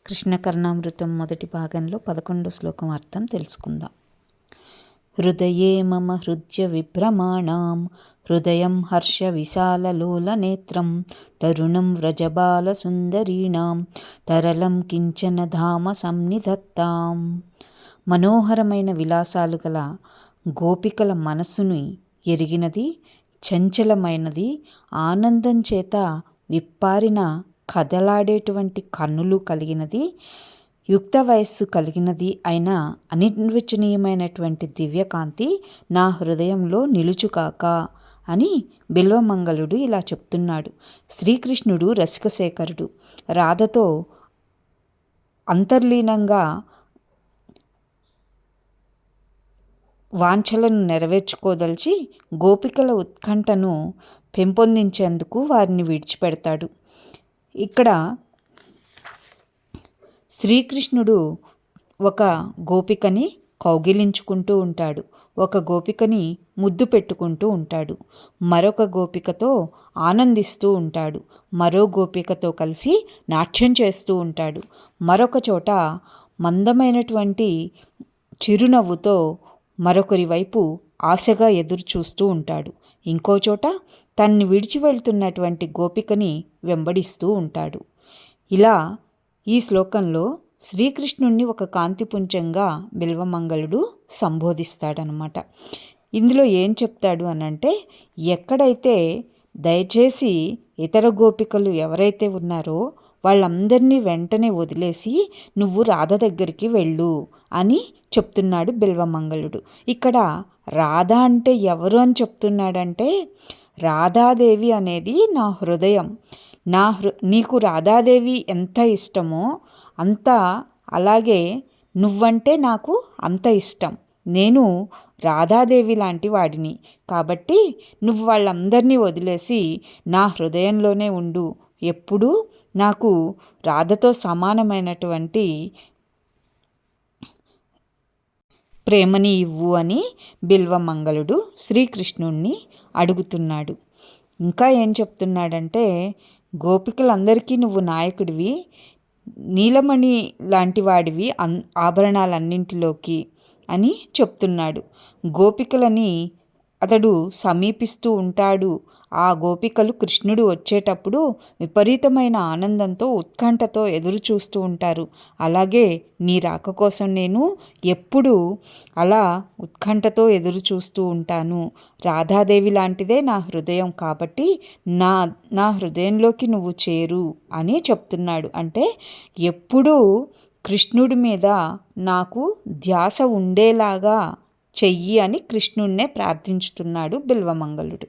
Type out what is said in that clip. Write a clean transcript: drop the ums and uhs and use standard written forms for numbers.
కృష్ణకర్ణామృతం మొదటి భాగంలో 11వ శ్లోకం అర్థం తెలుసుకుందాం. హృదయే మమ హృద్య విభ్రమాణం హృదయం హర్ష విశాలలోలనేత్రం తరుణం వ్రజబాల సుందరీణాం తరళం కించన ధామ సంనిధత్తాం. మనోహరమైన విలాసాలు గల గోపికల మనస్సుని ఎరిగినది, చంచలమైనది, ఆనందం చేత విప్పారిన కదలాడేటువంటి కన్నులు కలిగినది, యుక్త వయస్సు కలిగినది అయిన అనిర్వచనీయమైనటువంటి దివ్యకాంతి నా హృదయంలో నిలుచుకాక అని బిల్వమంగళుడు ఇలా చెప్తున్నాడు. శ్రీకృష్ణుడు రసికశేఖరుడు. రాధతో అంతర్లీనంగా వాంఛలను నెరవేర్చుకోదలిచి గోపికల ఉత్కంఠను పెంపొందించేందుకు వారిని విడిచిపెడతాడు. ఇక్కడ శ్రీకృష్ణుడు ఒక గోపికని కౌగిలించుకుంటూ ఉంటాడు, ఒక గోపికని ముద్దు పెట్టుకుంటూ ఉంటాడు, మరొక గోపికతో ఆనందిస్తూ ఉంటాడు, మరో గోపికతో కలిసి నాట్యం చేస్తూ ఉంటాడు, మరొక చోట మందమైనటువంటి చిరునవ్వుతో మరొకరి వైపు ఆశగా ఎదురు చూస్తూ ఉంటాడు, ఇంకో చోట తన్ని విడిచి వెళ్తున్నటువంటి గోపికని వెంబడిస్తూ ఉంటాడు. ఇలా ఈ శ్లోకంలో శ్రీకృష్ణుణ్ణి ఒక కాంతిపుంజంగా బిల్వమంగళుడు సంబోధిస్తాడనమాట. ఇందులో ఏం చెప్తాడు అనంటే, ఎక్కడైతే దయచేసి ఇతర గోపికలు ఎవరైతే ఉన్నారో వాళ్ళందరినీ వెంటనే వదిలేసి నువ్వు రాధ దగ్గరికి వెళ్ళు అని చెప్తున్నాడు బిల్వమంగళుడు. ఇక్కడ రాధ అంటే ఎవరు అని చెప్తున్నాడంటే, రాధాదేవి అనేది నా హృదయం, నీకు రాధాదేవి ఎంత ఇష్టమో అంత, అలాగే నువ్వంటే నాకు అంత ఇష్టం, నేను రాధాదేవి లాంటి వాడిని, కాబట్టి నువ్వు వాళ్ళందరినీ వదిలేసి నా హృదయంలోనే ఉండు, ఎప్పుడూ నాకు రాధతో సమానమైనటువంటి ప్రేమని ఇవ్వు అని బిల్వమంగళుడు శ్రీకృష్ణుణ్ణి అడుగుతున్నాడు. ఇంకా ఏం చెప్తున్నాడంటే, గోపికలందరికీ నువ్వు నాయకుడివి, నీలమణి లాంటి వాడివి ఆభరణాలన్నింటిలోకి అని చెప్తున్నాడు. గోపికలని అతడు సమీపిస్తూ ఉంటాడు. ఆ గోపికలు కృష్ణుడు వచ్చేటప్పుడు విపరీతమైన ఆనందంతో ఉత్కంఠతో ఎదురు చూస్తూ ఉంటారు. అలాగే నీ రాక కోసం నేను ఎప్పుడు అలా ఉత్కంఠతో ఎదురు చూస్తూ ఉంటాను. రాధాదేవి లాంటిదే నా హృదయం, కాబట్టి నా హృదయంలోకి నువ్వు చేరు అని చెప్తున్నాడు. అంటే ఎప్పుడూ కృష్ణుడి మీద నాకు ధ్యాస ఉండేలాగా చెయ్యి అని కృష్ణుణ్ణే ప్రార్థించుతున్నాడు బిల్వమంగళుడు.